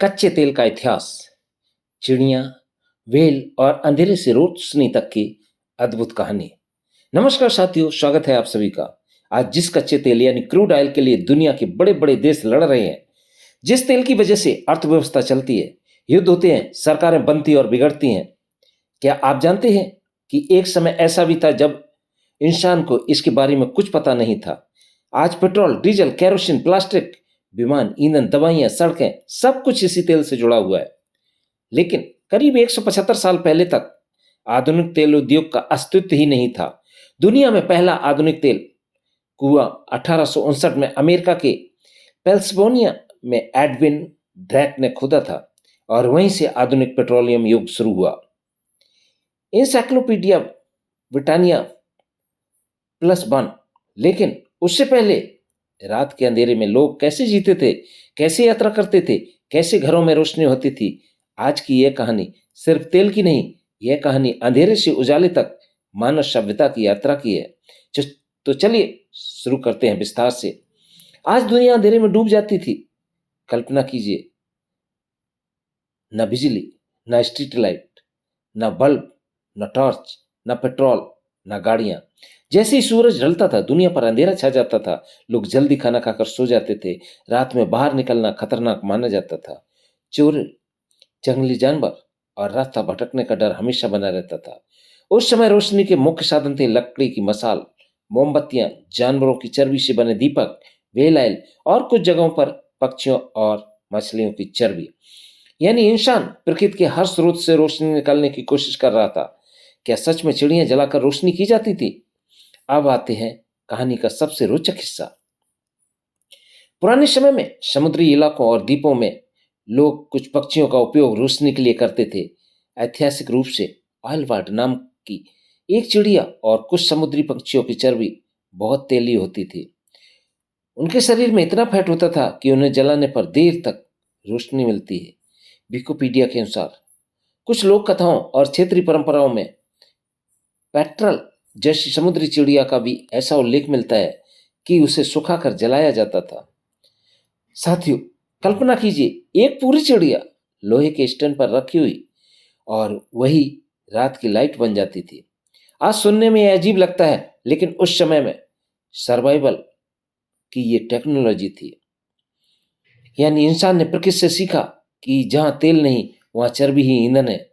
कच्चे तेल का इतिहास। चिड़िया, व्हेल और अंधेरे से रोशनी तक की अद्भुत कहानी। नमस्कार साथियों, स्वागत है आप सभी का। आज जिस कच्चे तेल यानी क्रूड ऑयल के लिए दुनिया के बड़े बड़े देश लड़ रहे हैं, जिस तेल की वजह से अर्थव्यवस्था चलती है, युद्ध होते हैं, सरकारें बनती और बिगड़ती हैं, क्या आप जानते हैं कि एक समय ऐसा भी था जब इंसान को इसके बारे में कुछ पता नहीं था। आज पेट्रोल, डीजल, केरोसिन, प्लास्टिक, विमान, ईंधन, दवाइयां, सड़कें, सब कुछ इसी तेल से जुड़ा हुआ है। लेकिन करीब 175 साल पहले तक आधुनिक तेल उद्योग का अस्तित्व ही नहीं था। दुनिया में पहला आधुनिक तेल कुआं 1859 में अमेरिका के पेल्सबोनिया में एडविन ड्रैक ने खोदा था और वहीं से आधुनिक पेट्रोलियम युग शुरू हुआ। Encyclopedia Britannia plus one. लेकिन उससे पहले रात के अंधेरे में लोग कैसे जीते थे, कैसे यात्रा करते थे, कैसे घरों में रोशनी होती थी। आज की यह कहानी सिर्फ तेल की नहीं, यह कहानी अंधेरे से उजाले तक मानव सभ्यता की यात्रा की है। तो चलिए शुरू करते हैं विस्तार से। आज दुनिया अंधेरे में डूब जाती थी। कल्पना कीजिए, न बिजली, न स्ट्रीट लाइट, न बल्ब, न टॉर्च, न पेट्रोल, न गाड़ियां। जैसे ही सूरज ढलता था, दुनिया पर अंधेरा छा जाता था। लोग जल्दी खाना खाकर सो जाते थे। रात में बाहर निकलना खतरनाक माना जाता था। चोर, जंगली जानवर और रास्ता भटकने का डर हमेशा बना रहता था। उस समय रोशनी के मुख्य साधन थे लकड़ी की मसाल, मोमबत्तियां, जानवरों की चर्बी से बने दीपक, व्हेल ऑयल और कुछ जगहों पर पक्षियों और मछलियों की चर्बी। यानी इंसान प्रकृति के हर स्रोत से रोशनी निकालने की कोशिश कर रहा था। क्या सच में चिड़ियां जलाकर रोशनी की जाती थी? अब आते हैं कहानी का सबसे रोचक हिस्सा। पुराने समय में समुद्री इलाकों और द्वीपों में लोग कुछ पक्षियों का उपयोग रोशनी के लिए करते थे। ऐतिहासिक रूप से ऑयल वार्ड नाम की एक चिड़िया और कुछ समुद्री पक्षियों की चर्बी बहुत तेली होती थी। उनके शरीर में इतना फैट होता था कि उन्हें जलाने पर देर तक रोशनी मिलती है। विकिपीडिया के अनुसार कुछ लोक कथाओं और क्षेत्रीय परंपराओं में पेट्रल जैसी समुद्री चिड़िया का भी ऐसा उल्लेख मिलता है कि उसे सुखाकर जलाया जाता था। साथियों, कल्पना कीजिए, एक पूरी चिड़िया लोहे के स्टैंड पर रखी हुई और वही रात की लाइट बन जाती थी। आज सुनने में यह अजीब लगता है, लेकिन उस समय में सर्वाइवल की ये टेक्नोलॉजी थी। यानी इंसान ने प्रकृति से सीखा कि जहां तेल नहीं, वहां चर्बी ही ईंधन है।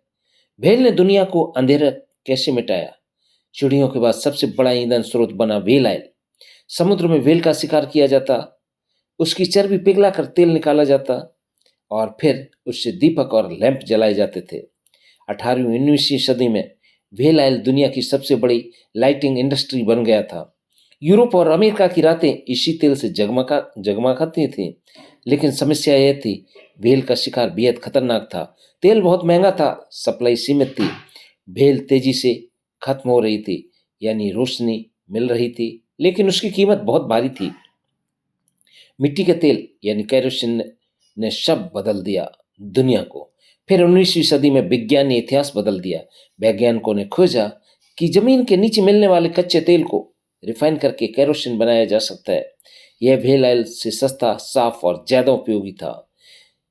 व्हेल ने दुनिया को अंधेरा कैसे मिटाया? चिड़ियों के बाद सबसे बड़ा ईंधन स्रोत बना व्हेल ऑयल। समुद्र में व्हेल का शिकार किया जाता, उसकी चर्बी पिघलाकर तेल निकाला जाता और फिर उससे दीपक और लैंप जलाए जाते थे। 18वीं 19वीं सदी में व्हेल ऑयल दुनिया की सबसे बड़ी लाइटिंग इंडस्ट्री बन गया था। यूरोप और अमेरिका की रातें इसी तेल से जगमगाती थीं। लेकिन समस्या यह थी, व्हेल का शिकार बेहद खतरनाक था। तेल बहुत महंगा था, सप्लाई सीमित थी। व्हेल तेजी से खत्म हो रही थी, यानी रोशनी मिल रही थी, लेकिन उसकी कीमत बहुत भारी थी। मिट्टी के तेल यानी केरोसिन ने सब बदल दिया दुनिया को। फिर 19वीं सदी में विज्ञान ने इतिहास बदल दिया। वैज्ञानिकों ने खोजा कि जमीन के नीचे मिलने वाले कच्चे तेल को रिफाइन करके केरोसिन बनाया जा सकता है। यह व्हेल ऑयल से सस्ता, साफ और ज्यादा उपयोगी था।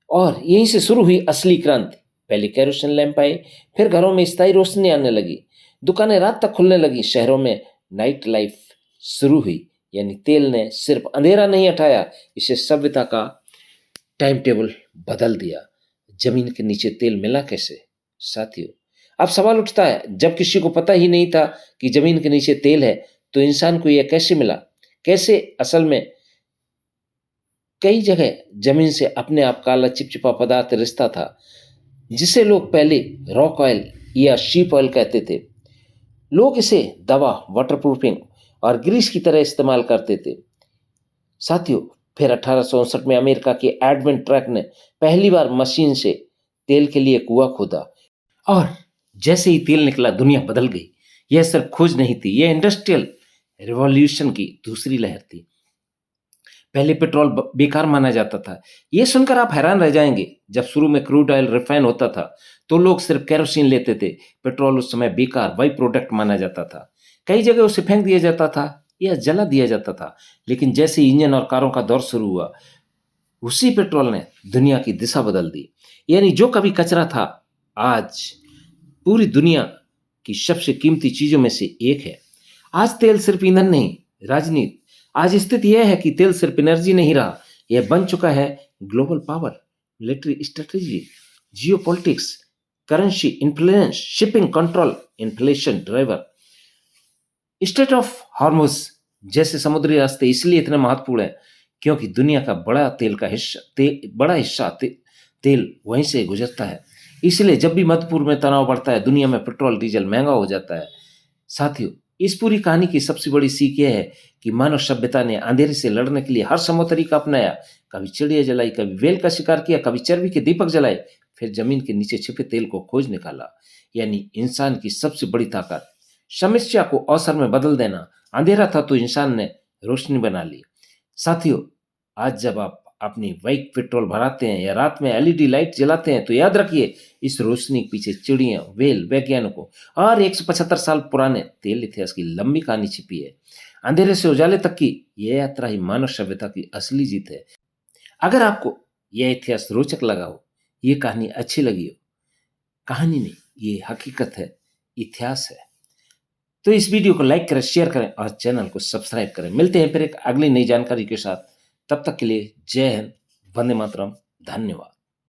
और यहीं से शुरू हुई असली क्रांति। पहले केरोसिन लैंप आए, फिर घरों में स्थायी रोशनी आने लगी, दुकानें रात तक खुलने लगी, शहरों में नाइट लाइफ शुरू हुई। यानी तेल ने सिर्फ अंधेरा नहीं हटाया, इसे सभ्यता का टाइम टेबल बदल दिया। जमीन के नीचे तेल मिला कैसे? साथियों, अब सवाल उठता है, जब किसी को पता ही नहीं था कि जमीन के नीचे तेल है, तो इंसान को यह कैसे मिला? कैसे? असल में कई जगह जमीन से अपने आप काला चिपचिपा पदार्थ रिश्ता था, जिसे लोग पहले रॉक ऑयल या शीप ऑयल कहते थे। लोग इसे दवा, वाटरप्रूफिंग और ग्रीस की तरह इस्तेमाल करते थे। साथियों, फिर 1859 में अमेरिका के एडविन ट्रैक ने पहली बार मशीन से तेल के लिए कुआं खोदा और जैसे ही तेल निकला, दुनिया बदल गई। यह सिर्फ खोज नहीं थी, यह इंडस्ट्रियल रिवॉल्यूशन की दूसरी लहर थी। पहले पेट्रोल बेकार माना जाता था। यह सुनकर आप हैरान रह जाएंगे। जब शुरू में क्रूड ऑयल रिफाइन होता था, तो लोग सिर्फ केरोसिन लेते थे। पेट्रोल उस समय बेकार, बाई प्रोडक्ट माना जाता था। कई जगह उसे फेंक दिया जाता था या जला दिया जाता था। लेकिन जैसे इंजन और कारों का दौर शुरू हुआ, उसी पेट्रोल ने दुनिया की दिशा बदल दी। यानी जो कभी कचरा था, आज पूरी दुनिया की सबसे कीमती चीजों में से एक है। आज तेल सिर्फ ईंधन नहीं, राजनीति। आज स्थिति यह है कि तेल सिर्फ एनर्जी नहीं रहा, यह बन चुका है global power, military strategy, geopolitics, currency influence, shipping control, inflation driver. Straight of Hormuz जैसे समुद्री रास्ते इसलिए इतने महत्वपूर्ण हैं क्योंकि दुनिया का बड़ा हिस्सा तेल वहीं से गुजरता है। इसलिए जब भी मध्य पूर्व में तनाव बढ़ता है, दुनिया में पेट्रोल डीजल महंगा हो जाता है। साथियों, इस पूरी कहानी की सबसे बड़ी सीख यह है कि मानव सभ्यता ने अंधेरे से लड़ने के लिए हर संभव तरीका अपनाया। कभी चिड़िया जलाई, कभी वेल का शिकार किया, कभी चर्बी के दीपक जलाए, फिर जमीन के नीचे छिपे तेल को खोज निकाला। यानी इंसान की सबसे बड़ी ताकत समस्या को अवसर में बदल देना। अंधेरा था तो इंसान ने रोशनी बना ली। साथियों, आज जब आप अपनी बाइक पेट्रोल भराते हैं या रात में एलईडी लाइट जलाते हैं, तो याद रखिए इस रोशनी के पीछे चिड़िया, वेल, वैज्ञानिकों और 175 साल पुराने तेल इतिहास की लंबी कहानी छिपी है। अंधेरे से उजाले तक की यह यात्रा ही मानव सभ्यता की असली जीत है। अगर आपको यह इतिहास रोचक लगा हो, ये कहानी अच्छी लगी हो, कहानी नहीं, ये हकीकत है, इतिहास है, तो इस वीडियो को लाइक करें, शेयर करें और चैनल को सब्सक्राइब करें। मिलते हैं फिर एक अगली नई जानकारी के साथ। तब तक के लिए जय हिंद, वंदे मातरम, धन्यवाद।